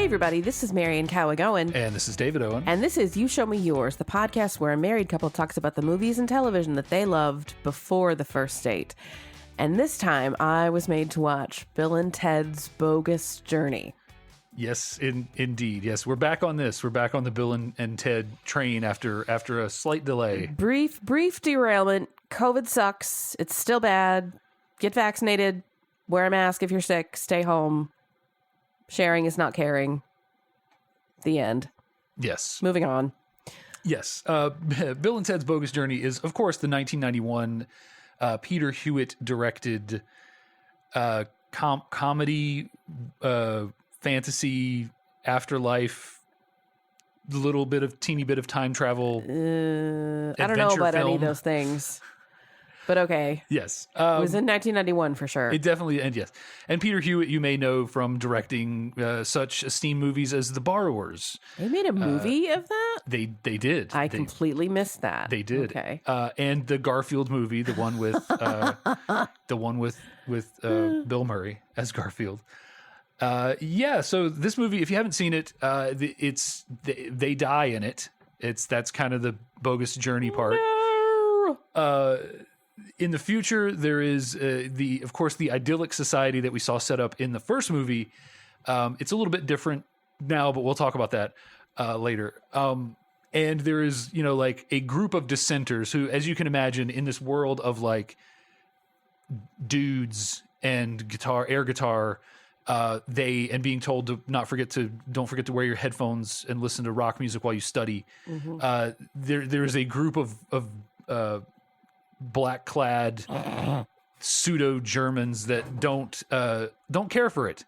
everybody, this is Marian Cowagowan. And this is David Owen. And this is You Show Me Yours, the podcast where a married couple talks about the movies and television that they loved before the first date. And this time, I was made to watch Bill and Ted's Bogus Journey. Yes, indeed. Yes, we're back on this. We're back on the Bill and Ted train after a slight delay. Brief derailment. COVID sucks. It's still bad. Get vaccinated. Wear a mask if you're sick. Stay home. Sharing is not caring. The end. Yes. Moving on. Yes. Bill and Ted's Bogus Journey is, of course, the 1991 Peter Hewitt directed comedy, fantasy, afterlife, teeny bit of time travel. I don't know about any of those things. But okay. Yes. It was in 1991 for sure. It definitely, and yes. And Peter Hewitt, you may know from directing such esteemed movies as The Borrowers. They made a movie of that? They did. I completely missed that. They did. Okay. And the Garfield movie, the one with Bill Murray as Garfield. So this movie, if you haven't seen it, they die in it. That's kind of the bogus journey part. No! In the future, there is of course, the idyllic society that we saw set up in the first movie. It's a little bit different now, but we'll talk about that later. And there is, like a group of dissenters who, as you can imagine, in this world of like dudes and air guitar, being told to don't forget to wear your headphones and listen to rock music while you study. Mm-hmm. There is a group of black-clad pseudo Germans that don't care for it,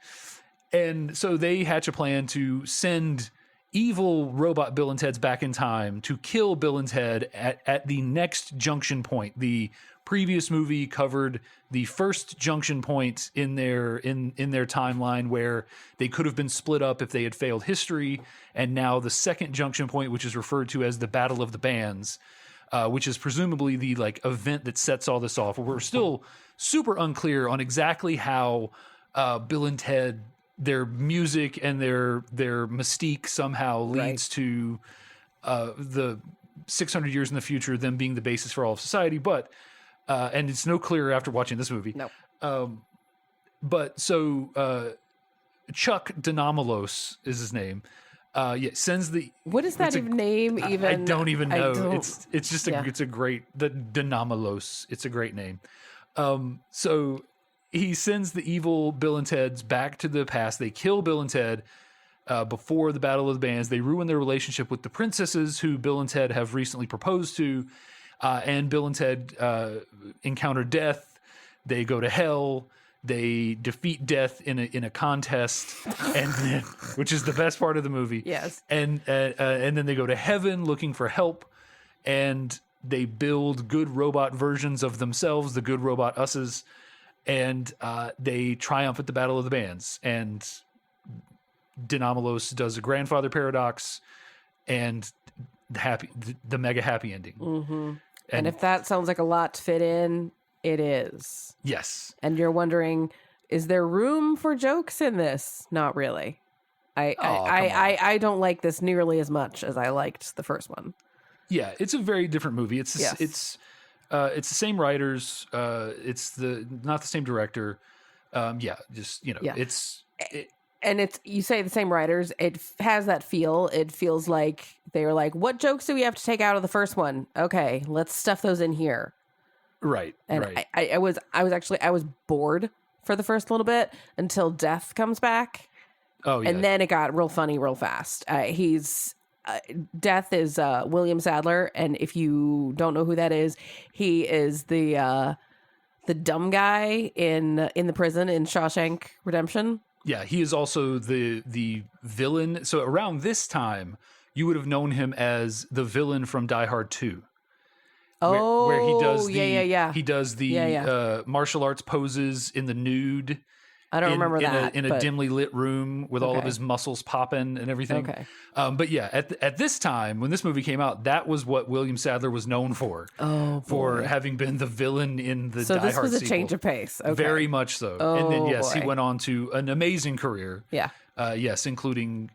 and so they hatch a plan to send evil robot Bill and Ted's back in time to kill Bill and Ted at the next junction point. The previous movie covered the first junction point in their timeline where they could have been split up if they had failed history, and now the second junction point, which is referred to as the Battle of the Bands, which is presumably the like event that sets all this off. We're still super unclear on exactly how Bill and Ted, their music and their mystique somehow leads to the 600 years in the future, them being the basis for all of society. But and it's no clearer after watching this movie. No. Chuck Denomalos is his name. Sends the. What is that name even? I don't even know. It's just it's a great, the Denomalos. It's a great name. So he sends the evil Bill and Ted's back to the past. They kill Bill and Ted before the Battle of the Bands. They ruin their relationship with the princesses who Bill and Ted have recently proposed to. And Bill and Ted encounter death. They go to hell. They defeat death in a contest, and then, which is the best part of the movie. Yes. And then they go to heaven looking for help, and they build good robot versions of themselves, the good robot us's, and they triumph at the Battle of the Bands. And Denomalos does a grandfather paradox, and the mega happy ending. Mm-hmm. And if that sounds like a lot to fit in, it is. Yes. And you're wondering, is there room for jokes in this? Not really. I don't like this nearly as much as I liked the first one. Yeah, it's a very different movie. It's the same writers. It's not the same director. And it's, you say the same writers. It has that feel. It feels like they were like, what jokes do we have to take out of the first one? Okay, let's stuff those in here. Right. And right. I was bored for the first little bit until Death comes back. Oh, yeah. And then it got real funny real fast. Death is William Sadler, and if you don't know who that is, he is the dumb guy in the prison in Shawshank Redemption. Yeah, he is also the villain. So around this time, you would have known him as the villain from Die Hard 2. Where he does he does the martial arts poses in the nude. I don't remember that. In a dimly lit room with all of his muscles popping and everything. Okay. But yeah, at this time, when this movie came out, that was what William Sadler was known for. Oh, for having been the villain in the Die Hard sequel. So this was a change of pace. Okay. Very much so. Oh, and then, yes, boy. he went on to an amazing career. Yeah. Yes, including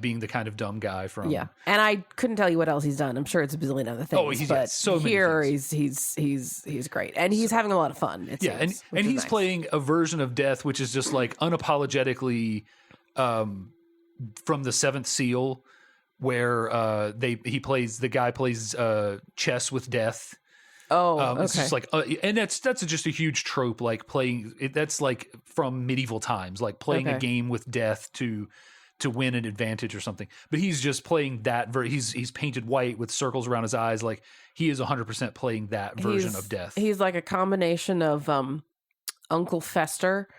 being the kind of dumb guy from Yeah, and I couldn't tell you what else he's done. I'm sure it's a bazillion other things. Oh, he's but so many here things. he's great, and he's having a lot of fun. It seems, and he's nice. playing a version of death which is just like unapologetically from the Seventh Seal, where the guy plays chess with death. Oh, okay. It's just like, and that's just a huge trope. Like playing that's like from medieval times, like playing a game with death to win an advantage or something. But he's just playing that. He's painted white with circles around his eyes. Like he is 100% playing that version of death. He's like a combination of Uncle Fester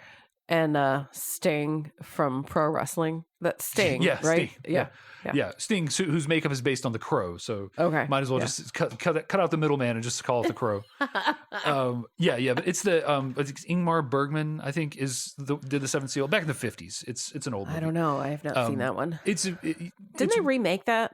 and Sting from pro wrestling. That's Sting, yeah, right? Sting. Yeah. Sting, whose makeup is based on the Crow, so might as well just cut out the middleman and just call it the Crow. But it's the Ingmar Bergman, I think, did the Seventh Seal back in the 50s. It's an old movie. I don't know. I have not seen that one. Didn't they remake that?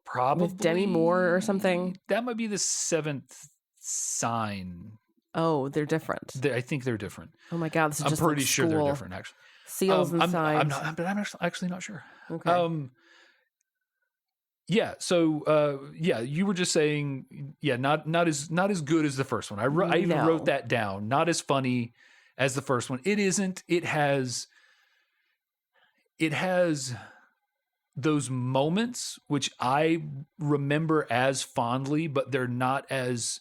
Probably with Demi Moore or something. That might be the Seventh Sign. Oh, they're different. I think they're different. Oh my God, this is I'm just pretty like sure school. they're different. Actually, seals and signs. I'm actually not sure. Okay. Yeah. So, you were just saying, not as good as the first one. I even wrote that down. Not as funny as the first one. It isn't. It has those moments which I remember as fondly, but they're not as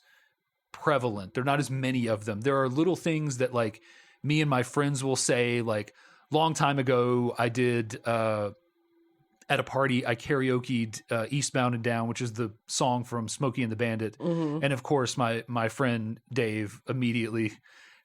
prevalent. There are not as many of them. There are little things that like me and my friends will say, like long time ago, I did, at a party, I karaoke'd Eastbound and Down, which is the song from Smokey and the Bandit. Mm-hmm. And of course, my friend Dave immediately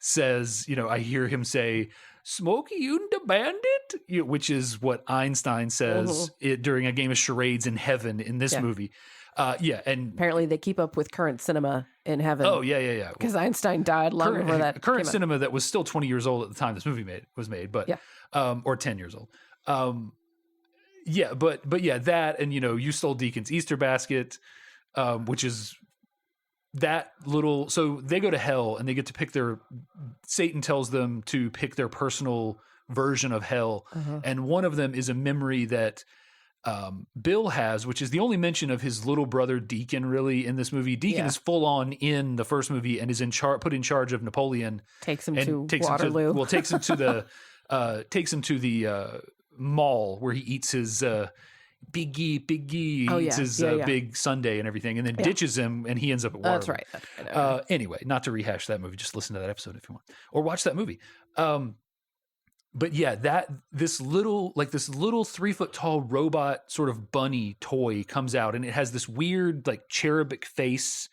says, I hear him say, Smokey and the Bandit, which is what Einstein says during a game of charades in heaven in this movie. And apparently they keep up with current cinema in heaven. Oh, yeah. Because Einstein died long before that. Current cinema that was still 20 years old at the time this movie was made, but or 10 years old. That, and You Stole Deacon's Easter Basket, which is that little. So they go to hell and they get to pick Satan tells them to pick their personal version of hell, and one of them is a memory that Bill has, which is the only mention of his little brother Deacon really in this movie. Deacon is full on in the first movie and is put in charge of Napoleon. Takes him to Waterloo. Takes him to the mall where he eats his biggie eats his big sundae and everything, and then ditches him and he ends up at Waterloo. That's right. Anyway, not to rehash that movie, just listen to that episode if you want, or watch that movie. But yeah, this little 3-foot tall robot sort of bunny toy comes out, and it has this weird like cherubic face,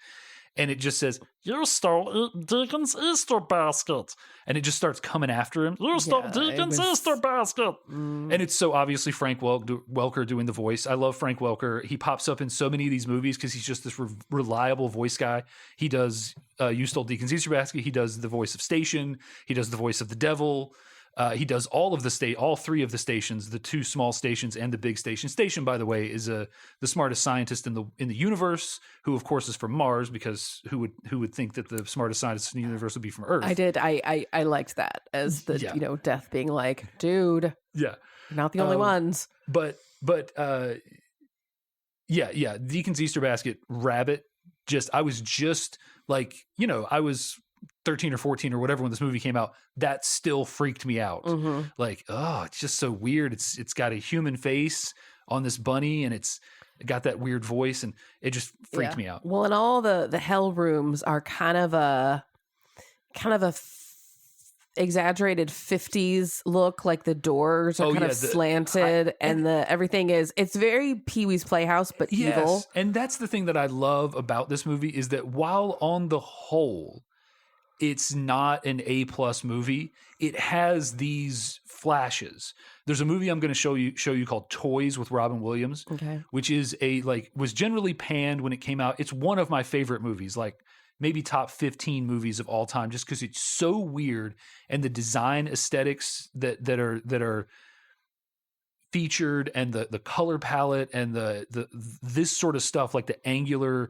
and it just says, "You stole Deacon's Easter basket," and it just starts coming after him. "You stole Deacon's Easter basket," and it's so obviously Frank Welker doing the voice. I love Frank Welker. He pops up in so many of these movies because he's just this reliable voice guy. He does "You Stole Deacon's Easter basket." He does the voice of Station. He does the voice of the devil. He does all three of the stations, the two small stations and the big station. Station, by the way, is the smartest scientist in the universe, who of course is from Mars, because who would think that the smartest scientist in the universe would be from Earth? I did. I liked that as the death being like, dude, you're not the only ones. But Deacon's Easter basket rabbit. I was 13 or 14 or whatever when this movie came out. That still freaked me out. Like, oh, it's just so weird. It's got a human face on this bunny, and it's got that weird voice, and it just freaked me out. Well, and all the hell rooms are kind of a exaggerated 50s look. Like the doors are kind of slanted, and everything it's very Pee-wee's Playhouse, but evil. And that's the thing that I love about this movie, is that while on the whole it's not an A+ movie, it has these flashes. There's a movie I'm going to show you called Toys with Robin Williams, which is was generally panned when it came out. It's one of my favorite movies, like maybe top 15 movies of all time, just because it's so weird, and the design aesthetics that are featured, and the color palette, and this sort of stuff, like the angular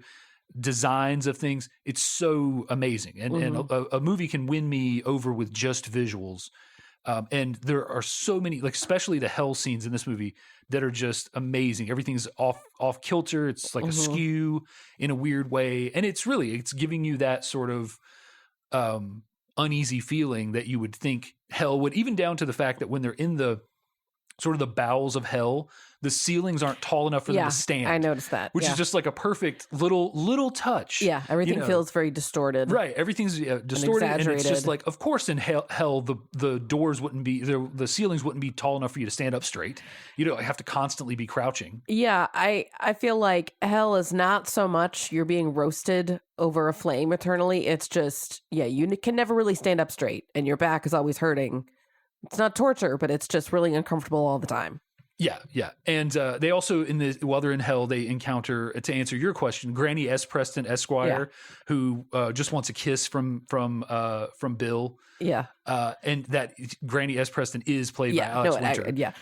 designs of things. It's so amazing, and a movie can win me over with just visuals. And there are so many, like especially the hell scenes in this movie that are just amazing. Everything's off kilter. It's like askew in a weird way, and it's giving you that sort of uneasy feeling that you would think hell would, even down to the fact that when they're in the sort of the bowels of hell, the ceilings aren't tall enough for them to stand. I noticed that. Which is just like a perfect little touch. Yeah, everything feels very distorted. Right, everything's distorted, and it's just like, of course, in hell the doors wouldn't be, the ceilings wouldn't be tall enough for you to stand up straight. You don't have to constantly be crouching. Yeah, I feel like hell is not so much you're being roasted over a flame eternally. It's just, you can never really stand up straight, and your back is always hurting. It's not torture, but it's just really uncomfortable all the time. Yeah. And they also, while they're in hell, they encounter, to answer your question, Granny S. Preston Esquire, who just wants a kiss from Bill. Yeah. And that Granny S. Preston is played by Alex Winter.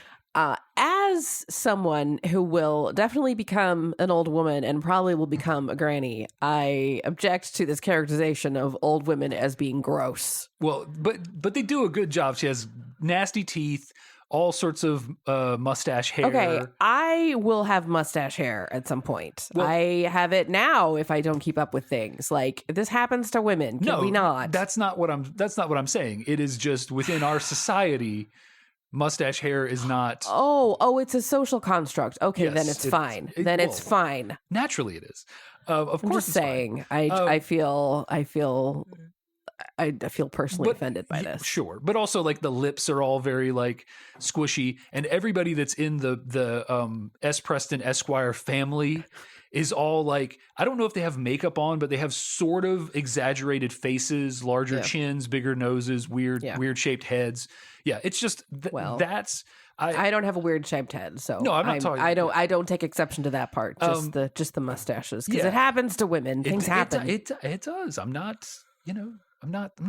As someone who will definitely become an old woman and probably will become a granny, I object to this characterization of old women as being gross. Well, but they do a good job. She has nasty teeth, all sorts of mustache hair. Okay, I will have mustache hair at some point. Well, I have it now if I don't keep up with things. Like, this happens to women. Can we not? That's not what I'm saying. It is just within our society, mustache hair is not. Oh, it's a social construct. Okay, yes, then it's fine. It's fine. Naturally, it is. Of course, I'm just saying. I feel personally offended by this. Sure, but also like the lips are all very like squishy, and everybody that's in the S. Preston Esquire family is all like, I don't know if they have makeup on, but they have sort of exaggerated faces, larger chins, bigger noses, weird shaped heads. Yeah, it's just that's. I don't have a weird shaped head, so no, I'm not talking. I don't take exception to that part. Just the mustaches, because it happens to women. Things happen. It does. I'm not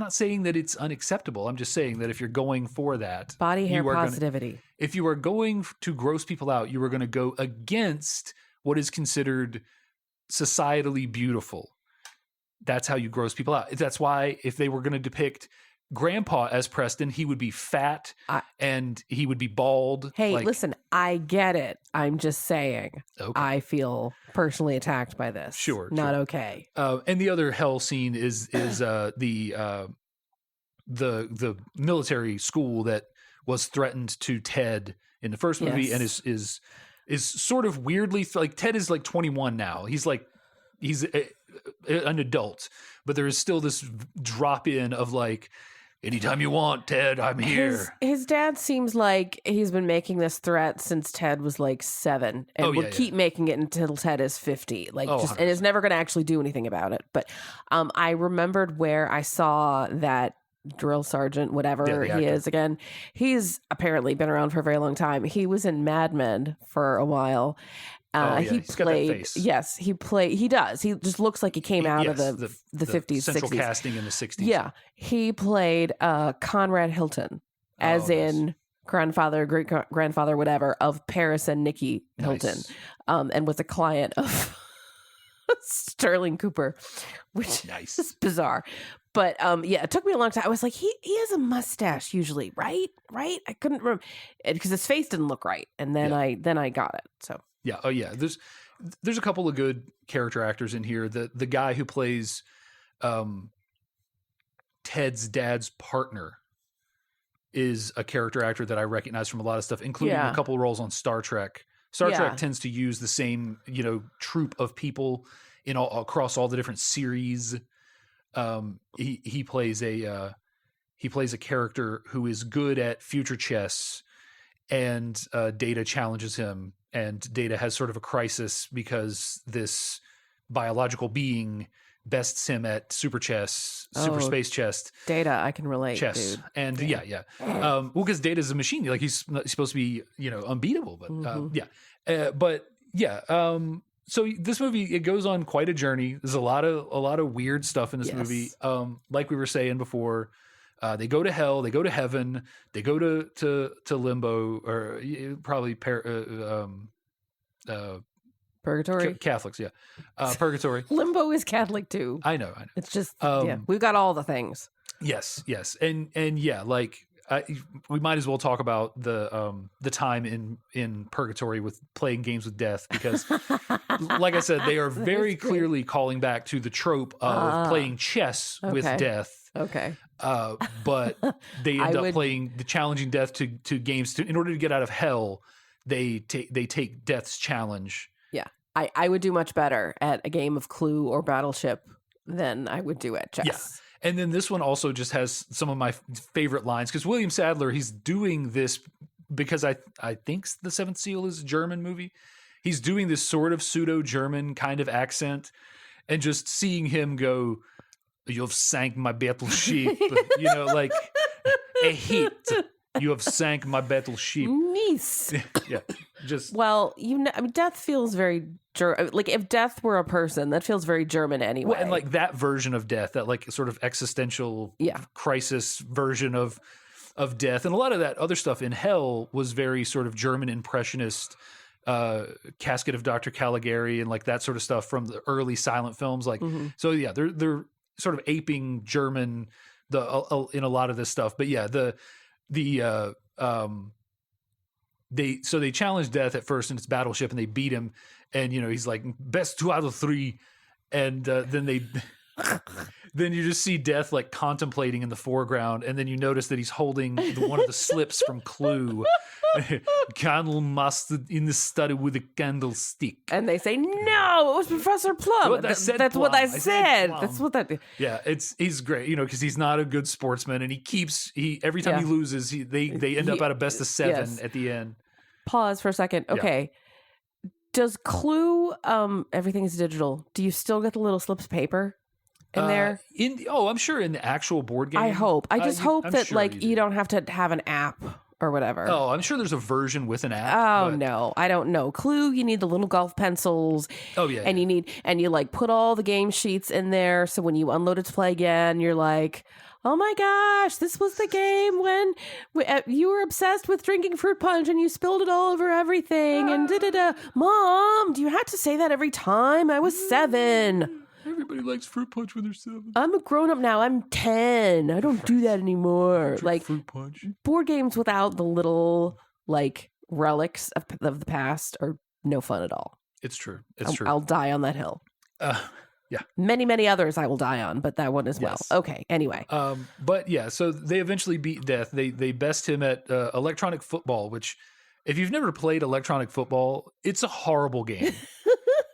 saying that it's unacceptable. I'm just saying that if you're going for that body hair positivity, if you are going to gross people out, you are going to go against what is considered societally beautiful. That's how you gross people out. That's why if they were going to depict Grandpa as Preston, he would be fat and he would be bald. Hey, listen, I get it. I'm just saying. Okay. I feel personally attacked by this. Sure. Not okay. And the other hell scene is the military school that was threatened to Ted in the first movie, and is sort of weirdly like Ted is like 21 now. He's an adult, but there is still this drop in of like, anytime you want, Ted, I'm here. His dad seems like he's been making this threat since Ted was like 7 and will keep making it until Ted is 50. And is never going to actually do anything about it. But I remembered where I saw that drill sergeant, whatever he is again. He's apparently been around for a very long time. He was in Mad Men for a while. He played. Yes, he does. He just looks like he came out of the 50s, central 60s. casting in the 60s. Yeah, he played Conrad Hilton, as in grandfather, great grandfather, whatever, of Paris and Nikki Hilton, and was a client of Sterling Cooper, which is bizarre. But it took me a long time. I was like, he has a mustache usually, right? I couldn't remember because his face didn't look right, and then I got it. So. Yeah. Oh, yeah. There's a couple of good character actors in here. The guy who plays Ted's dad's partner is a character actor that I recognize from a lot of stuff, including a couple of roles on Star Trek. Star Trek tends to use the same, troupe of people across all the different series. He plays a character who is good at future chess, and Data challenges him. And Data has sort of a crisis because this biological being bests him at super space chess. Data, I can relate, chess. dude. And well, because Data's a machine, like he's supposed to be, unbeatable, but so this movie, it goes on quite a journey. There's a lot of weird stuff in this movie. Like we were saying before, they go to hell, they go to heaven, they go to limbo, or probably purgatory. Catholics, purgatory. Limbo is Catholic too. I know. It's just we've got all the things. Yes, and like we might as well talk about the time in purgatory with playing games with death, because like I said, they are very clearly calling back to the trope of playing chess with death. Okay. But they end up playing the challenging death to games in order to get out of hell. They take death's challenge. Yeah. I would do much better at a game of Clue or Battleship than I would do at chess. Yeah. And then this one also just has some of my favorite lines, because William Sadler, he's doing this because I think The Seventh Seal is a German movie. He's doing this sort of pseudo-German kind of accent, and just seeing him go, "You've sank my battleship," like a hit. You have sank my battleship. Nice. Yeah. Just well, death feels very like if death were a person, that feels very German anyway. Well, and like that version of death, that like sort of existential crisis version of death, and a lot of that other stuff in hell was very sort of German impressionist, Casket of Dr. Caligari and like that sort of stuff from the early silent films. Like, so yeah, they're sort of aping German in a lot of this stuff. But yeah, they challenge death at first in its battleship, and they beat him, and he's like, best 2 out of 3, and then then you just see death like contemplating in the foreground, and then you notice that he's holding one of the slips from Clue. Candle mustard in the study with a candlestick, and they say no, it was Professor Plum. That's what I said. That's what that. Yeah, he's great, because he's not a good sportsman, and every time he loses, they end up at a best of 7 at the end. Pause for a second. Okay, does Clue? Everything is digital. Do you still get the little slips of paper in there? I'm sure in the actual board game. I hope. I just hope that sure you don't have to have an app or whatever. Oh, I'm sure there's a version with an app. Oh, no. I don't know. Clue, you need the little golf pencils. Oh, yeah. And you like put all the game sheets in there. So when you unload it to play again, you're like, oh my gosh, this was the game when you were obsessed with drinking fruit punch and you spilled it all over everything. And da-da-da. Mom, do you have to say that every time? I was 7. Everybody likes fruit punch when they're 7. I'm a grown up now. I'm 10. I don't do that anymore. Like fruit punch. Board games without the little like relics of the past are no fun at all. It's true. It's true. I'll die on that hill. Yeah. Many others I will die on, but that one as well. Yes. Okay. Anyway. But yeah, so they eventually beat death. They best him at electronic football, which if you've never played electronic football, it's a horrible game.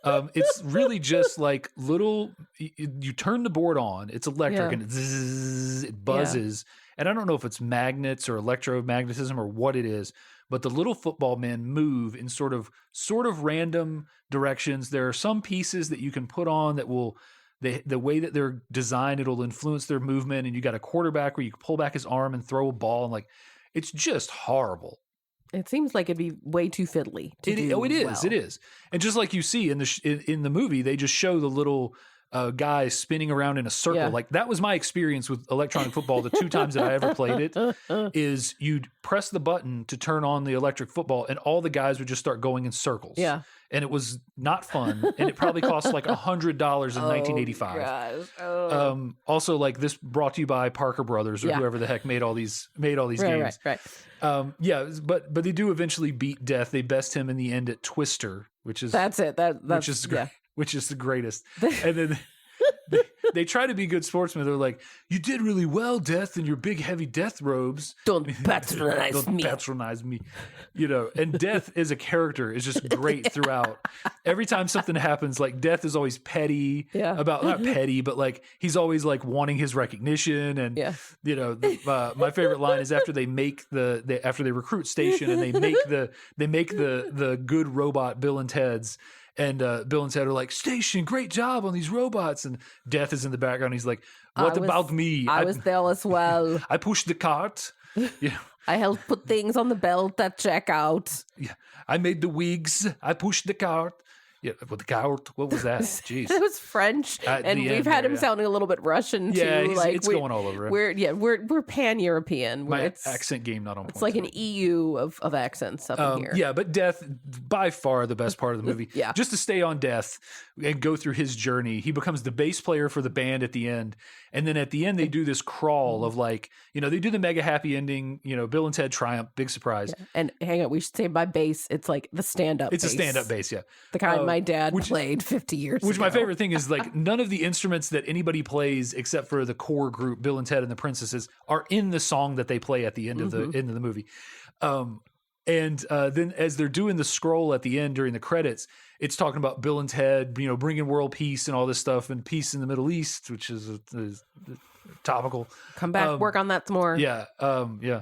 It's really just like you turn the board on, it's electric and it buzzes. And I don't know if it's magnets or electromagnetism or what it is, but the little football men move in sort of random directions. There are some pieces that you can put on that will, the way that they're designed, it'll influence their movement. And you got a quarterback where you can pull back his arm and throw a ball, and like, it's just horrible. It seems like it'd be way too fiddly. It is. And just like you see in the movie, they just show the little guy spinning around in a circle. Yeah. Like that was my experience with electronic football. The 2 times that I ever played it is you'd press the button to turn on the electric football, and all the guys would just start going in circles. Yeah. And it was not fun, and it probably cost like $100 in 1985. Gosh. Also, like this brought to you by Parker Brothers or whoever the heck made all these games. Right. But they do eventually beat death. They best him in the end at Twister, which is that's it. Which is the greatest. And then they try to be good sportsmen. They're like, you did really well, Death, in your big heavy death robes. Don't patronize me. And Death as a character is just great throughout. Every time something happens, like Death is always petty about, not petty, but like he's always like wanting his recognition. And my favorite line is after they make after they recruit Station and they make the good robot Bill and Ted's. And Bill and Ted are like, Station, great job on these robots. And Death is in the background. He's like, what about me? I was there as well. I pushed the cart. I helped put things on the belt that check out. Yeah, I made the wigs. I pushed the cart. Yeah, with the gout. What was that? Jeez. It was French, At and the we've end had there, him yeah. sounding a little bit Russian too. Yeah, like it's going all over. We're pan-European. My It's accent game not on point. It's like an tonight. EU of accents up in here. Yeah, but Death, by far the best part of the movie. Yeah. Just to stay on Death and go through his journey, he becomes the bass player for the band at the end. And then at the end, they do this crawl of like, they do the mega happy ending, Bill and Ted triumph, big surprise. Yeah. And hang on, we should say by bass, it's like the stand-up It's bass. a stand-up bass, yeah. The kind my dad played 50 years ago. Which my favorite thing is like none of the instruments that anybody plays except for the core group, Bill and Ted and the Princesses, are in the song that they play at the end of the end of the movie. And then as they're doing the scroll at the end during the credits, it's talking about Bill and Ted, bringing world peace and all this stuff and peace in the Middle East, which is topical. Come back, work on that some more. Yeah. Yeah.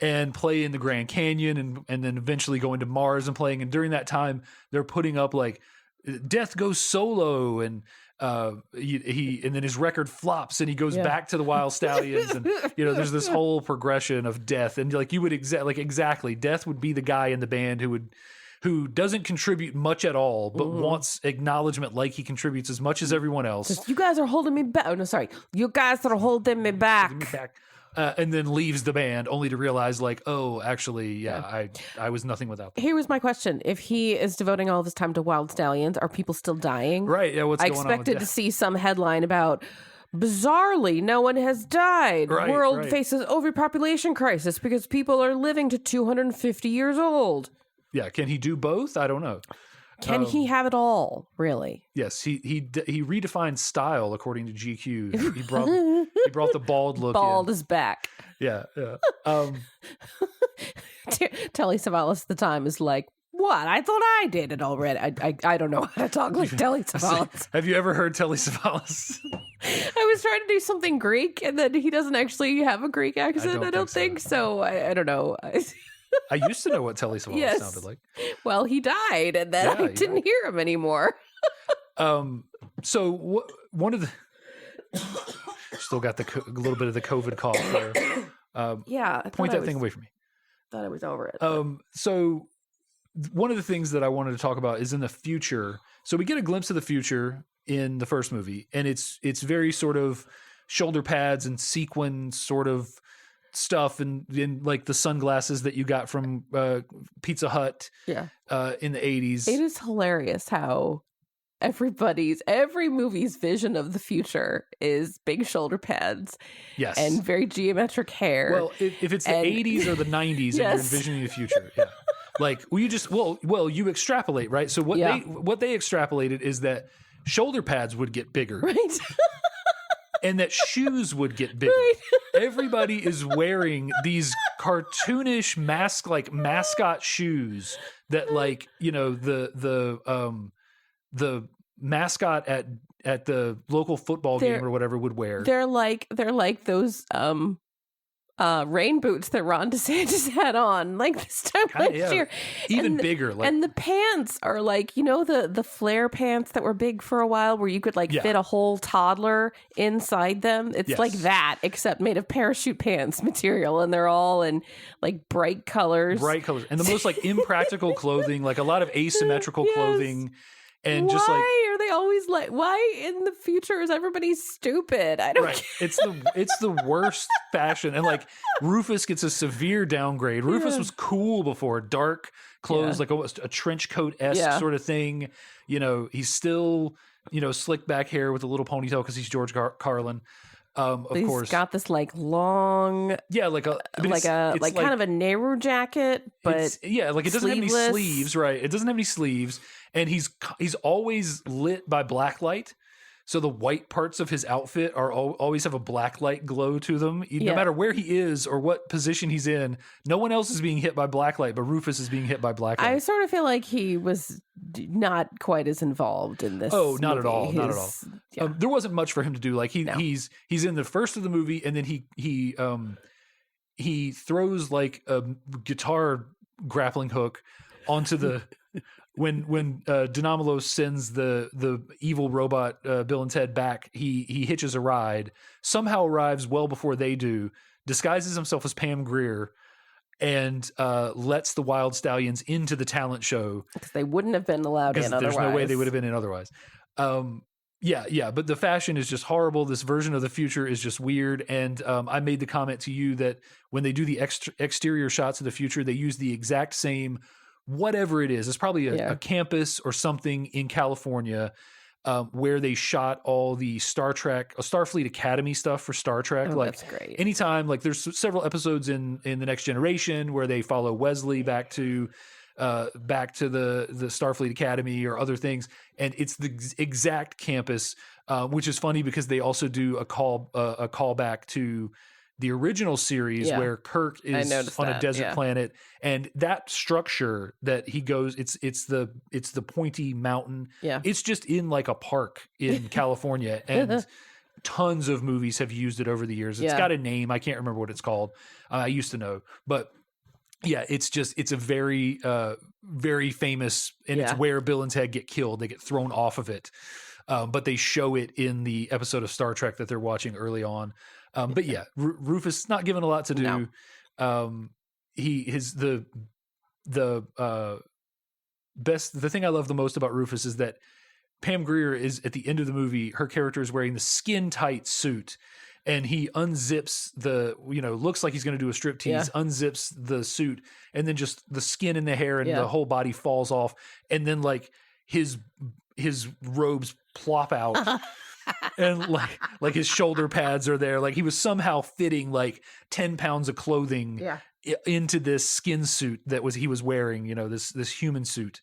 And play in the Grand Canyon and then eventually going to Mars and playing. And during that time, they're putting up like Death goes solo and he and then his record flops and he goes back to the Wild Stallions and there's this whole progression of Death and like you would exactly Death would be the guy in the band who doesn't contribute much at all but wants acknowledgement like he contributes as much as everyone else. You guys are holding me back. Oh no, sorry. You guys are holding me back. And then leaves the band only to realize like, oh, actually, I was nothing without them. Here was my question. If he is devoting all of his time to Wild Stallions, are people still dying? Right. Yeah. What's I going on with expected that? to see some headline about bizarrely, no one has died. Right, World right. faces overpopulation crisis because people are living to 250 years old. Yeah. Can he do both? I don't know. Can he have it all, really? Yes, he redefined style according to GQ. He brought the bald look. Bald in. is back. Yeah, yeah. Telly Savalas at the time is like, what? I thought I did it already. I don't know how to talk like Telly Savalas. Have you ever heard Telly Savalas? I was trying to do something Greek, and then he doesn't actually have a Greek accent. I don't think so. I don't know. I used to know what Telly Savalas sounded like. Well, he died, and then I didn't hear him anymore. So one of the still got a little bit of the COVID cough there. Point that thing away from me. Thought I was over it. So one of the things that I wanted to talk about is in the future. So we get a glimpse of the future in the first movie, and it's very sort of shoulder pads and sequin sort of stuff and like the sunglasses that you got from Pizza Hut in the 80s. It is hilarious how every movie's vision of the future is big shoulder pads and very geometric hair. Well, if it's the 80s or the 90s and you're envisioning the future, like you extrapolate, right? So what they extrapolated is that shoulder pads would get bigger. Right. And that shoes would get bigger. Right. Everybody is wearing these cartoonish mascot shoes that like, the mascot at the local football game or whatever would wear. They're like those rain boots that Ron DeSantis had on like this time last year. Even bigger. And the pants are like, the flare pants that were big for a while where you could fit a whole toddler inside them. It's like that, except made of parachute pants material. And they're all in like bright colors. And the most like impractical clothing, like a lot of asymmetrical clothing. And just why are they always like? Why in the future is everybody stupid? I don't. Right. It's the worst fashion, and like Rufus gets a severe downgrade. Rufus was cool before, dark clothes, like almost a trench coat esque sort of thing. He's still slick back hair with a little ponytail because he's George Carlin. Of course, he's got this like long, like kind of a Nehru jacket, but it doesn't have any sleeves, right? It doesn't have any sleeves, and he's always lit by black light. So the white parts of his outfit always have a black light glow to them. No matter where he is or what position he's in, no one else is being hit by black light, but Rufus is being hit by black light. I sort of feel like he was not quite as involved in this. Oh, not movie. at all. Not at all. Yeah. There wasn't much for him to do. Like he's in the first of the movie, and then he throws like a guitar grappling hook onto the when Denamolo sends the evil robot Bill and Ted back, he hitches a ride, somehow arrives well before they do, disguises himself as Pam Grier, and lets the Wild Stallions into the talent show because they wouldn't have been allowed in because otherwise. there's no way they would have been in otherwise. Yeah, but the fashion is just horrible. This version of the future is just weird. And I made the comment to you that when they do the exterior shots of the future, they use the exact same, whatever it is. It's probably a campus or something in California where they shot all the Starfleet Academy stuff for Star Trek. That's great. Anytime, like there's several episodes in The Next Generation where they follow Wesley back to the Starfleet Academy or other things, and it's the exact campus, which is funny because they also do a callback to the original series where Kirk is on a desert planet, and that structure that he goes, it's the pointy mountain. Yeah, it's just in like a park in California, and tons of movies have used it over the years. It's got a name, I can't remember what it's called. I used to know, but. Yeah, it's a very, very famous, and it's where Bill and Ted get killed. They get thrown off of it, but they show it in the episode of Star Trek that they're watching early on. But yeah, Rufus not given a lot to do. No. The thing I love the most about Rufus is that Pam Grier is at the end of the movie. Her character is wearing the skin tight suit. And he unzips looks like he's going to do a striptease, unzips the suit, and then just the skin and the hair and the whole body falls off. And then like his robes plop out and like his shoulder pads are there. Like he was somehow fitting like 10 pounds of clothing into this skin suit he was wearing, this human suit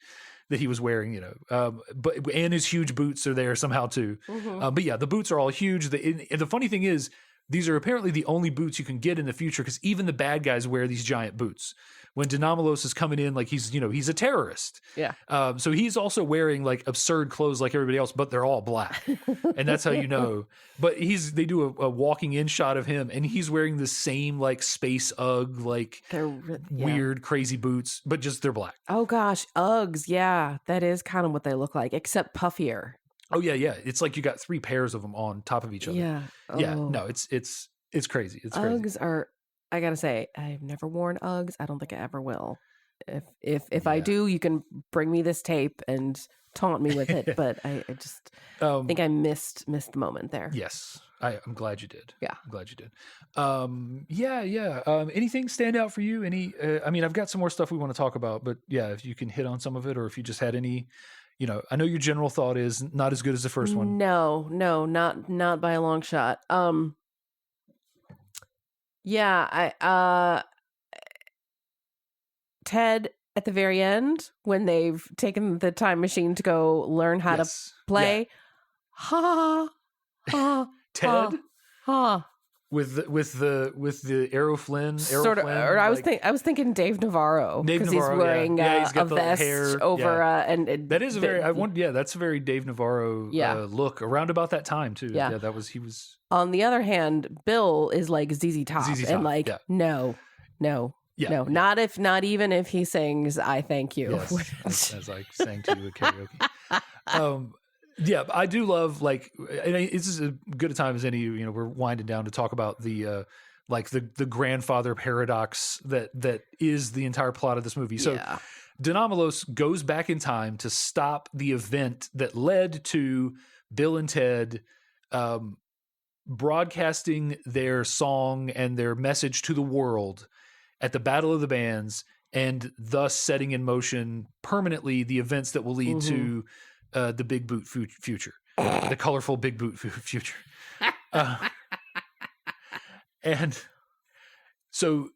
that he was wearing, and his huge boots are there somehow too. Mm-hmm. But yeah, the boots are all huge. And the funny thing is, these are apparently the only boots you can get in the future because even the bad guys wear these giant boots. When Denomalos is coming in, like he's a terrorist. Yeah. So he's also wearing like absurd clothes like everybody else, but they're all black. And that's how you know. But they do a walking in shot of him and he's wearing the same like space Ugg, like weird, crazy boots, but just they're black. Oh gosh. Uggs. Yeah. That is kind of what they look like, except puffier. Oh yeah. It's like you got 3 pairs of them on top of each other. Yeah. Oh. Yeah. No, it's crazy. It's Uggs crazy. are, I gotta say, I've never worn Uggs. I don't think I ever will. If I do, you can bring me this tape and taunt me with it. But I just think I missed the moment there. Yes, I'm glad you did. Yeah, I'm glad you did. Anything stand out for you? I've got some more stuff we want to talk about, but yeah, if you can hit on some of it, or if you just had any. I know your general thought is not as good as the first one. No, not by a long shot. Yeah, Ted at the very end when they've taken the time machine to go learn how to play. Ha ha. Ted? Ha. With the Errol Flynn sort of, or I was thinking Dave Navarro because he's wearing he's got a vest hair over and that is a very that's a very Dave Navarro look around about that time too. Yeah, he was. On the other hand, Bill is like ZZ Top and like no, not even if he sings "I Thank You." Yes, as I sang to you at karaoke. Yeah, I do love it's as good a time as any. We're winding down to talk about the grandfather paradox that is the entire plot of this movie. So Denomalos goes back in time to stop the event that led to Bill and Ted broadcasting their song and their message to the world at the Battle of the Bands, and thus setting in motion permanently the events that will lead to the big boot future, the colorful big boot future. And so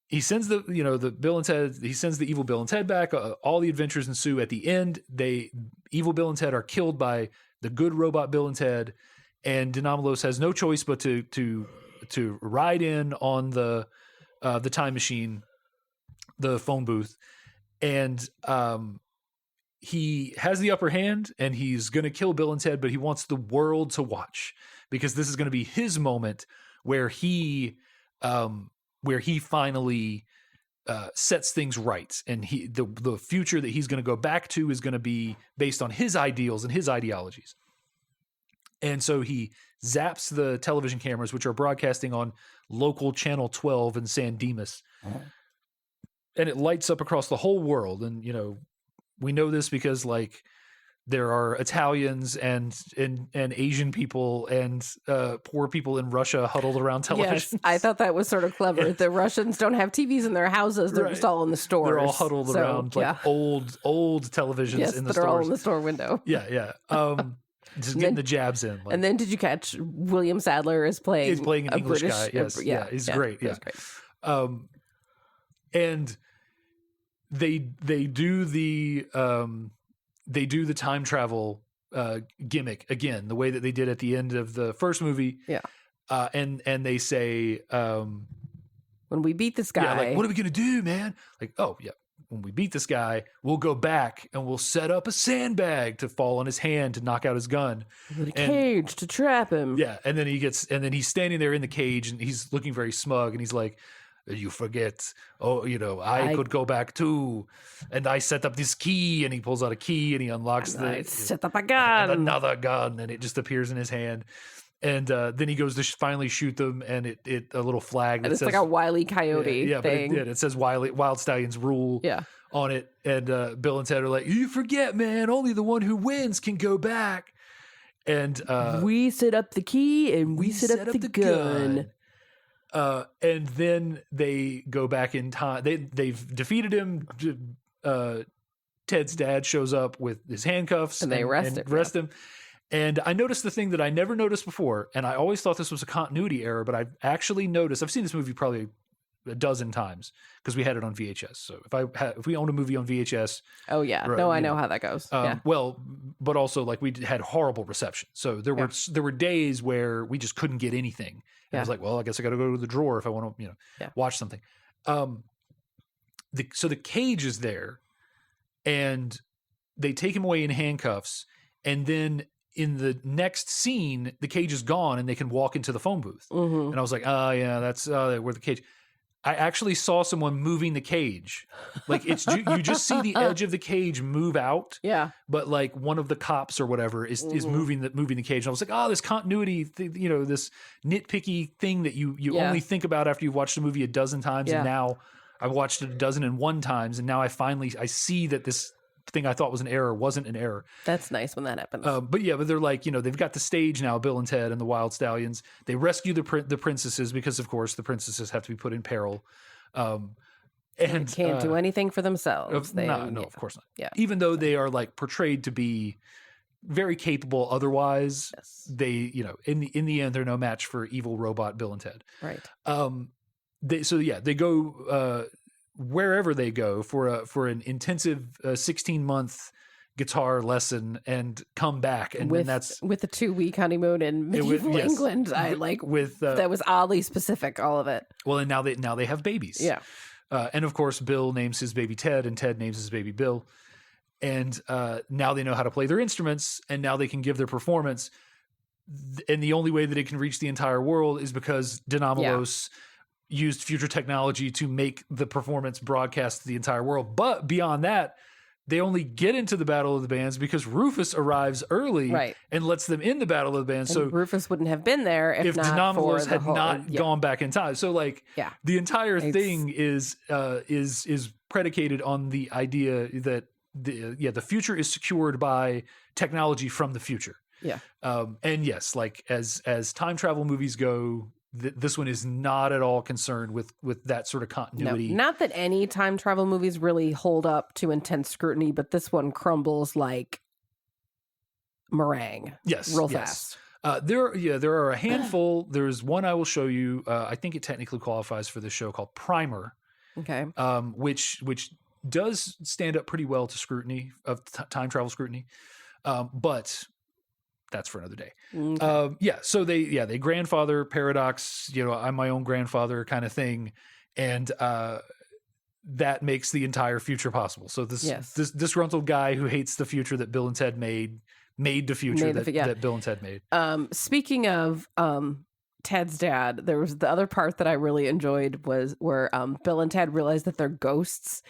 he sends the Bill and Ted, he sends the evil Bill and Ted back. All the adventures ensue. At the end, evil Bill and Ted are killed by the good robot Bill and Ted, and Denomalos has no choice but to ride in on the time machine, the phone booth, and he has the upper hand and he's going to kill Bill and Ted, but he wants the world to watch because this is going to be his moment where he finally sets things right. And the future that he's going to go back to is going to be based on his ideals and his ideologies. And so he zaps the television cameras, which are broadcasting on local channel 12 in San Dimas. it lights up across the whole world. And, you know, we know this because like there are Italians and Asian people and poor people in Russia huddled around television. Yes, I thought that was sort of clever. The Russians don't have TVs in their houses; they're just all in the stores. They're all huddled around like old televisions in the stores. They're all in the store window. Yeah. Just getting the jabs in. Like, and then did you catch William Sadler is playing? He's playing an English British guy. Yes, he's great. Yeah, great. And they do the time travel gimmick again, the way that they did at the end of the first movie. Yeah. And they say, when we beat this guy, like, what are we gonna do, man? Like, oh yeah, when we beat this guy, we'll go back and we'll set up a sandbag to fall on his hand to knock out his gun. With a cage to trap him. Yeah, and then he's standing there in the cage and he's looking very smug and he's like, you forget, I could go back too. And I set up this key, and he pulls out a key and he unlocks set up a gun. And another gun, and it just appears in his hand. And then he goes to finally shoot them, and it a little flag that and it's says, like a Wile E. Coyote thing. But it says Wild Stallions rule on it. And Bill and Ted are like, you forget, man, only the one who wins can go back. And we set up the key and we set up the gun. And then they go back in time. They've defeated him. Ted's dad shows up with his handcuffs and they arrest him. And I noticed the thing that I never noticed before, and I always thought this was a continuity error, but I've actually noticed. I've seen this movie probably a dozen times because we had it on VHS. So if we own a movie on VHS, oh yeah, I know how that goes. Well, but also like we had horrible reception. So there were days where we just couldn't get anything. And I was like, well, I guess I got to go to the drawer if I want to, watch something. So the cage is there, and they take him away in handcuffs, and then in the next scene, the cage is gone, and they can walk into the phone booth. Mm-hmm. And I was like, oh yeah, that's where the cage. I actually saw someone moving the cage. Like you just see the edge of the cage move out. Yeah. But like one of the cops or whatever is moving the cage. And I was like, oh, this continuity, this nitpicky thing that you only think about after you've watched a movie a dozen times. Yeah. And now I've watched it 1,001 times. And now I see that this thing I thought was an error wasn't an error. That's nice when that happens. But they're like, they've got the stage now, Bill and Ted and the Wild Stallions. They rescue the princesses because, of course, the princesses have to be put in peril. And they can't do anything for themselves. No, of course not. Yeah. Even though they are like portrayed to be very capable otherwise, they, in the end, they're no match for evil robot Bill and Ted. Right. They go wherever they go for an intensive 16-month guitar lesson and come back, and then that's with a 2-week honeymoon in medieval England. That was oddly specific, all of it. Well, and now they have babies. Yeah, and of course Bill names his baby Ted, and Ted names his baby Bill, and now they know how to play their instruments, and now they can give their performance. And the only way that it can reach the entire world is because Dynamos used future technology to make the performance broadcast to the entire world. But beyond that, they only get into the Battle of the Bands because Rufus arrives early and lets them in the Battle of the Bands. And so Rufus wouldn't have been there if not Dynamos had not gone back in time. So the entire thing is predicated on the idea that the future is secured by technology from the future. Yeah. And yes, like as time travel movies go, this one is not at all concerned with that sort of continuity. No, not that any time travel movies really hold up to intense scrutiny, but this one crumbles like meringue. Yes, real fast. There are a handful. There's one I will show you. I think it technically qualifies for this show, called Primer. Okay. Which does stand up pretty well to scrutiny of time travel scrutiny, but that's for another day. Okay. So they grandfather paradox, I'm my own grandfather kind of thing. And that makes the entire future possible. So this disgruntled guy who hates the future that Bill and Ted made the future that Bill and Ted made. Speaking of Ted's dad, there was the other part that I really enjoyed was where Bill and Ted realized that they're ghosts.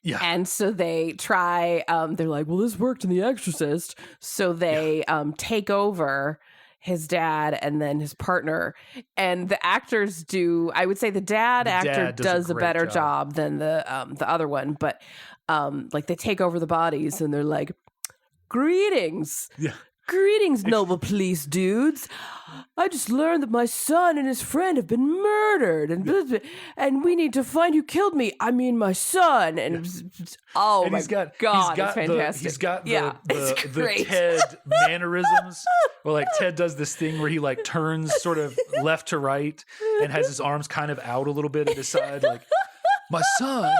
Yeah. And so they try, they're like, well, this worked in The Exorcist. So they take over his dad and then his partner, and the actors do. I would say the dad actor does a great better job. job than the other one, but like they take over the bodies and they're like, "Greetings, Yeah. greetings, noble police dudes. I just learned that my son and his friend have been murdered, and we need to find who killed me. I mean, my son." And oh And my god, it's fantastic. He's got it's the great. Ted mannerisms. Where like Ted does this thing where he like turns sort of left to right and has his arms kind of out a little bit at his side, like my son,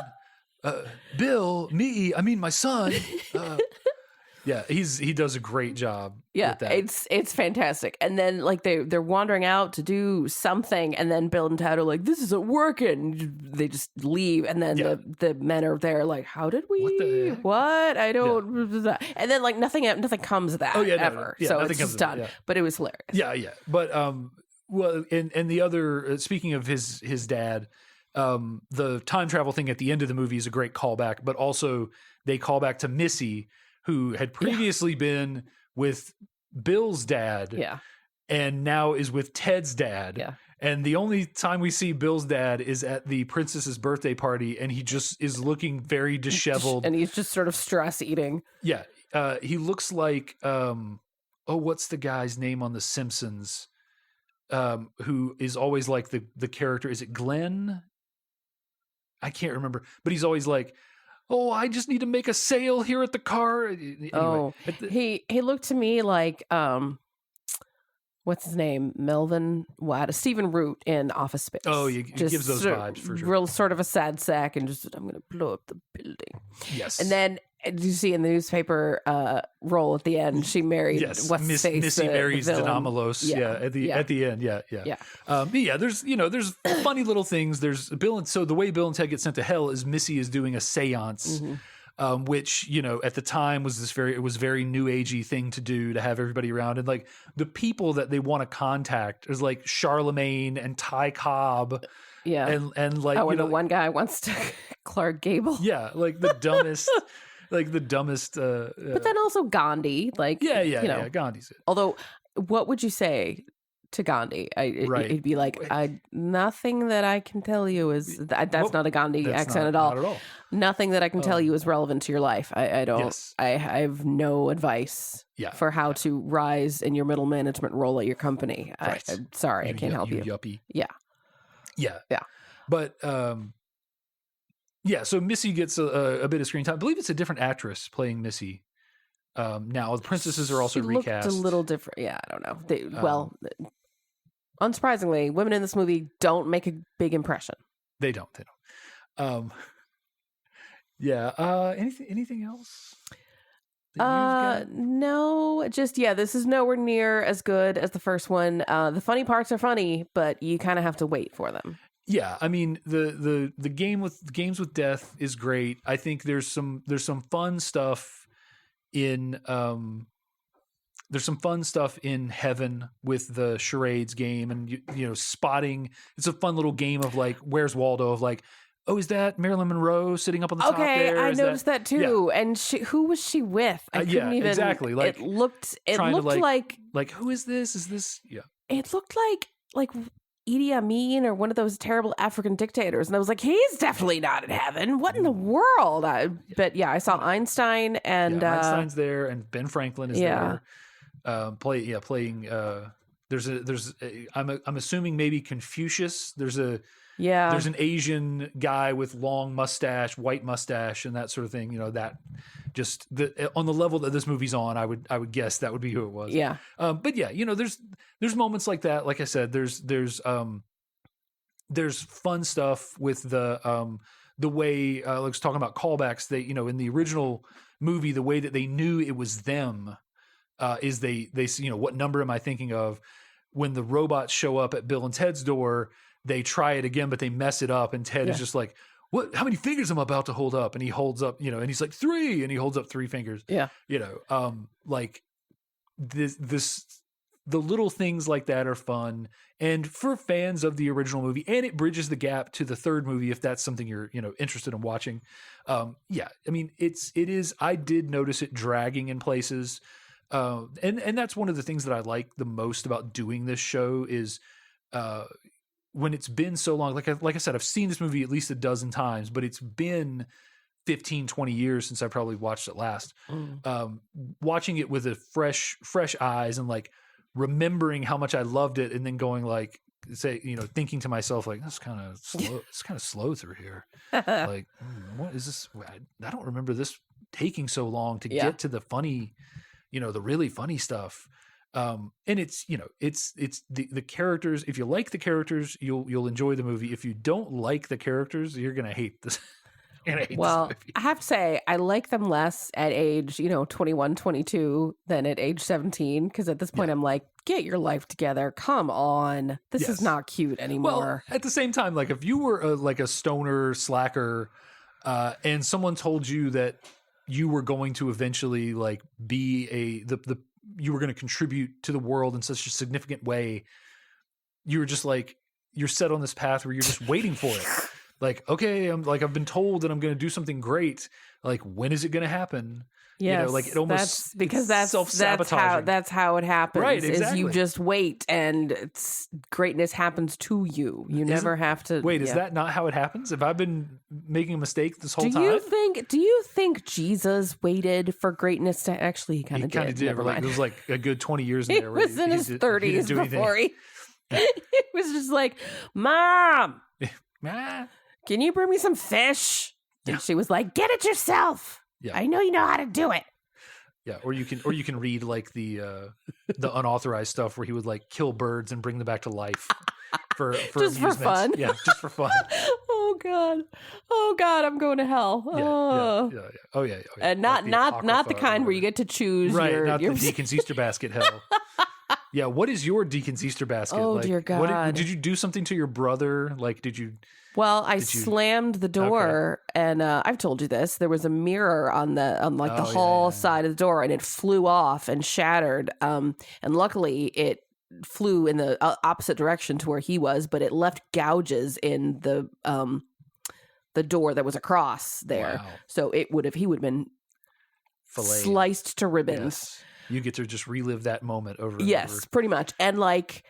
Bill, me. I mean, my son. Yeah, he does a great job. Yeah, with that. it's fantastic. And then like they're wandering out to do something, and then Bill and Ted are like, "This isn't working." They just leave, and then the men are there like, "How did we? What the heck?" What? I don't. And then like nothing comes of that. Oh, yeah, ever. Yeah, so nothing it's comes just of done. it, yeah. But it was hilarious. Yeah. But well, and the other speaking of his dad, the time travel thing at the end of the movie is a great callback, but also they call back to Missy, who had previously been with Bill's dad, and now is with Ted's dad. Yeah. And the only time we see Bill's dad is at the princess's birthday party, and he just is looking very disheveled. And he's just sort of stress eating. Yeah. He looks like, what's the guy's name on The Simpsons? Who is always like the character. Is it Glenn? I can't remember, but he's always like, "Oh, I just need to make a sale here at the car." Anyway, he looked to me like what's his name? Melvin Stephen Root in Office Space. Oh, he gives those vibes for sure. Real sort of a sad sack and just, "I'm going to blow up the building." Yes. And then did you see in the newspaper roll at the end, she married what's his face? Missy marries Denomalos. At the end. Yeah. There's funny little things. There's Bill, and so the way Bill and Ted get sent to hell is Missy is doing a seance, which at the time was very new agey thing to do, to have everybody around, and like the people that they want to contact is like Charlemagne and Ty Cobb. Yeah. And like the one guy wants to Clark Gable. Yeah, like the dumbest. Like the dumbest. But then also Gandhi, like Gandhi's it. Although, what would you say to Gandhi? It'd be like, nothing that I can tell you is that's not a Gandhi accent at all. Not at all. Nothing that I can tell you is relevant to your life. I don't. Yes. I have no advice for how to rise in your middle management role at your company. Right. I'm sorry, I can't help you. Yuppie. Yeah. But so Missy gets a bit of screen time. I believe it's a different actress playing Missy. Now the princesses are also recast. Looked a little different. Yeah, I don't know. Unsurprisingly, women in this movie don't make a big impression. They don't. Anything else? No, just this is nowhere near as good as the first one. The funny parts are funny, but you kind of have to wait for them. Yeah, I mean the games with death is great. I think there's some fun stuff in heaven with the charades game, and spotting. It's a fun little game of like, where's Waldo, of like, oh, is that Marilyn Monroe sitting up on the top there? Okay, I noticed that too. Yeah. And who was she with? I couldn't even. Exactly. Like it looked like who is this? Is this? Yeah. It looked like Idi Amin or one of those terrible African dictators, and I was like, he's definitely not in heaven. What in the world? But I saw Einstein, and Einstein's there, and Ben Franklin is there. Playing. I'm assuming maybe Confucius. There's an Asian guy with long mustache, white mustache, and that sort of thing. That just on the level that this movie's on, I would guess that would be who it was. Yeah. But there's moments like that. Like I said, there's fun stuff with the way I was talking about callbacks. They in the original movie, the way that they knew it was them is they what number am I thinking of? When the robots show up at Bill and Ted's door, they try it again, but they mess it up, and Ted is just like, "What? How many fingers am I about to hold up?" And he holds up, and he's like 3, and he holds up 3 fingers. Yeah, like this, the little things like that are fun, and for fans of the original movie, and it bridges the gap to the third movie if that's something you're interested in watching. I mean, it is. I did notice it dragging in places. And that's one of the things that I like the most about doing this show is when it's been so long. Like I said, I've seen this movie at least a dozen times, but it's been 15, 20 years since I probably watched it last. Watching it with a fresh eyes and like remembering how much I loved it, and then going like, thinking to myself like, that's kind of slow. It's kind of slow through here. Like, what is this? I don't remember this taking so long to get to the funny, the really funny stuff. And it's the characters. If you like the characters, you'll enjoy the movie. If you don't like the characters, you're gonna hate this. Well, I have to say, I like them less at age, 21, 22 than at age 17. Because at this point, I'm like, get your life together. Come on. This is not cute anymore. Well, at the same time, like if you were like a stoner slacker and someone told you that you were going to eventually like be you were going to contribute to the world in such a significant way, you were just like, you're set on this path where you're just waiting for it. Like, okay, I've been told that I'm going to do something great. Like, when is it going to happen? Yes, like it almost that's self-sabotaging. That's how it happens. Right, exactly. Is you just wait, and greatness happens to you. You never have to. Wait, is that not how it happens? Have I been making a mistake this whole time? Do you think Jesus waited for greatness to actually? He kind of did. It was like a good 20 years in there. He was in his 30s before he. It was just like, Mom. Can you bring me some fish? And she was like, get it yourself. Yeah. I know you know how to do it. Yeah, or you can read like the unauthorized stuff where he would like kill birds and bring them back to life for just amusement. For fun. Yeah, just for fun. Oh God, I'm going to hell. Yeah. Oh yeah. And not the kind where you get to choose. Right, not the Deacon's Easter basket hell. Yeah, what is your Deacon's Easter basket? Oh, dear God. Did you do something to your brother? Like, did you... Well, I slammed the door, and I've told you this. There was a mirror on the hall side of the door, and it flew off and shattered. And luckily, it flew in the opposite direction to where he was, but it left gouges in the door that was across there. Wow. So he would have been sliced to ribbons. Yes. You get to just relive that moment over and over. Yes, pretty much. And like,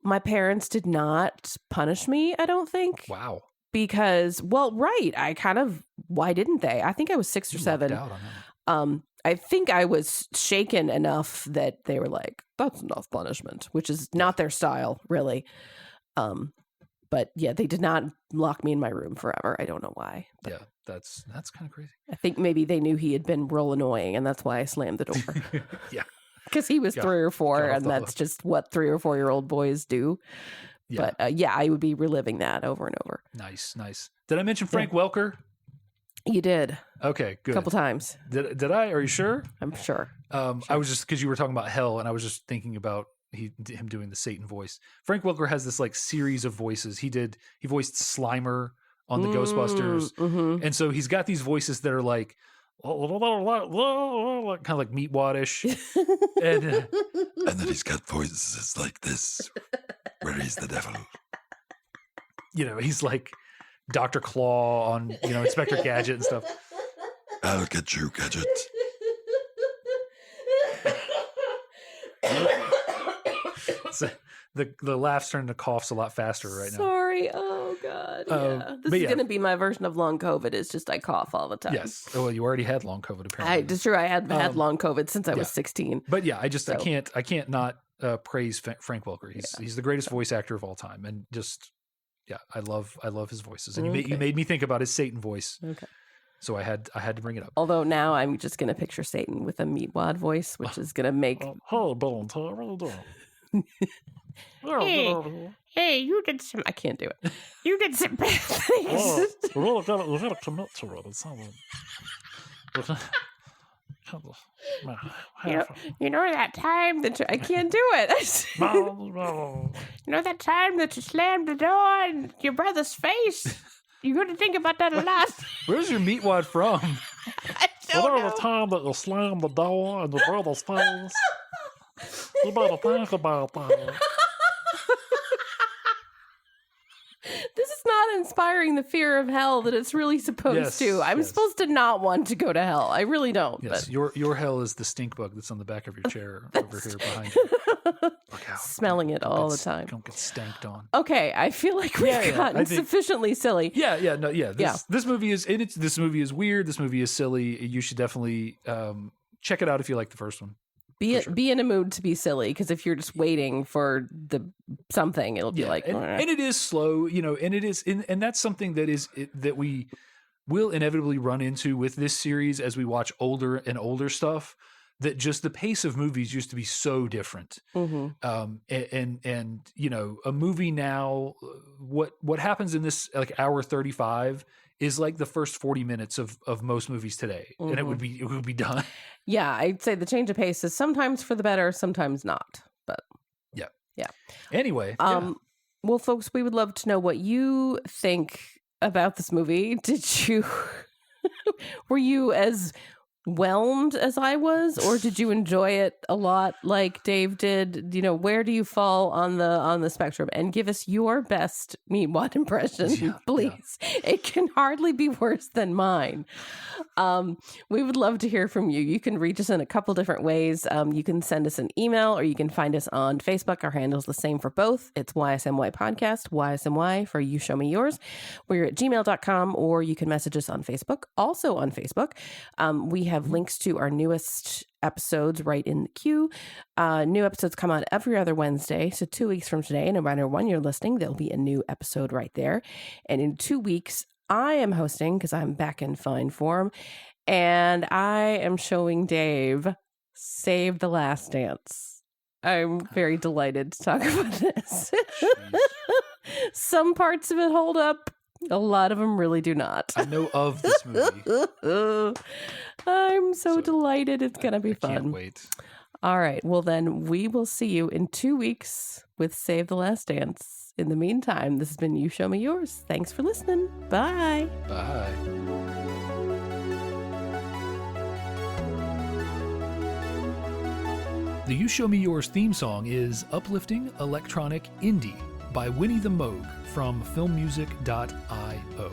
my parents did not punish me, I don't think. Wow. Because, why didn't they? I think I was 6 or 7. Out on that. I think I was shaken enough that they were like, that's enough punishment, which is not their style, really. But yeah, they did not lock me in my room forever. I don't know why. But yeah, that's kind of crazy. I think maybe they knew he had been real annoying, and that's why I slammed the door. Yeah. Because he was 3 or 4, and that's just what 3 or 4-year-old boys do. Yeah. But I would be reliving that over and over. Nice. Did I mention Frank Welker? You did. Okay, good. A couple times. Did I? Are you sure? I'm sure. Sure. I was just, because you were talking about hell, and I was just thinking about him doing the Satan voice. Frank Welker has this like series of voices. He voiced Slimer on the Ghostbusters. Mm-hmm. And so he's got these voices that are like, kind of like Meatwad-ish. and then he's got voices like this, where he's the devil. He's like Dr. Claw on, Inspector Gadget and stuff. I'll get you, Gadget. So the laughs turn to coughs a lot faster right now. Sorry. Oh, God. Yeah. This is going to be my version of long COVID. It's just I cough all the time. Yes. Well, you already had long COVID, apparently. It's true. I had long COVID since I was 16. But yeah, I can't not praise Frank Welker. He's the greatest voice actor of all time. And just, I love his voices. And you made me think about his Satan voice. Okay. So I had to bring it up. Although now I'm just going to picture Satan with a Meatwad voice, which is going to make... Hey, you did some... I can't do it. You did some bad things. You really got to commit to it. It's not you know that time that I can't do it. You know that time that you slammed the door in your brother's face? You're going to think about that a lot. Where's your Meatwad from? I don't know. The time that you slammed the door in your brother's face, you better think about that. This is not inspiring the fear of hell that it's really supposed Yes, to. I'm yes. supposed to not want to go to hell. I really don't. Yes, But your hell is the stink bug that's on the back of your chair over here behind you. Look out. smelling it all the time. Don't get stanked on. Okay, I feel like we've Yeah, gotten I think- sufficiently silly. This movie is this movie is weird. This movie is silly. You should definitely check it out if you like the first one. Be in a mood to be silly, because if you're just waiting for something, it'll be like, and it is slow, and it is, and that's something that we will inevitably run into with this series as we watch older and older stuff. That just the pace of movies used to be so different. And a movie now, what happens in this like hour 35 is like the first 40 minutes of most movies today, and it would be done. Yeah, I'd say the change of pace is sometimes for the better, sometimes not. But yeah. Anyway, well, folks, we would love to know what you think about this movie. Were you as whelmed as I was, or did you enjoy it a lot like Dave did? Where do you fall on the spectrum? And give us your best Meatwad impression, please. Yeah. It can hardly be worse than mine. We would love to hear from you. You can reach us in a couple different ways. You can send us an email, or you can find us on Facebook. Our handle's the same for both. It's YSMY Podcast, YSMY for You Show Me Yours. We're at gmail.com, or you can message us on Facebook. Also on Facebook, we have links to our newest episodes right in the queue. New episodes come out every other Wednesday. So 2 weeks from today, no matter when you're listening, there'll be a new episode right there. And in 2 weeks, I am hosting, because I'm back in fine form, and I am showing Dave Save the Last Dance. I'm very delighted to talk about this. Some parts of it hold up. A lot of them really do not. I know of this movie. I'm so delighted. It's going to be fun. Can't wait. All right. Well, then we will see you in 2 weeks with Save the Last Dance. In the meantime, this has been You Show Me Yours. Thanks for listening. Bye. Bye. The You Show Me Yours theme song is Uplifting Electronic Indie by Winnie the Moog from filmmusic.io.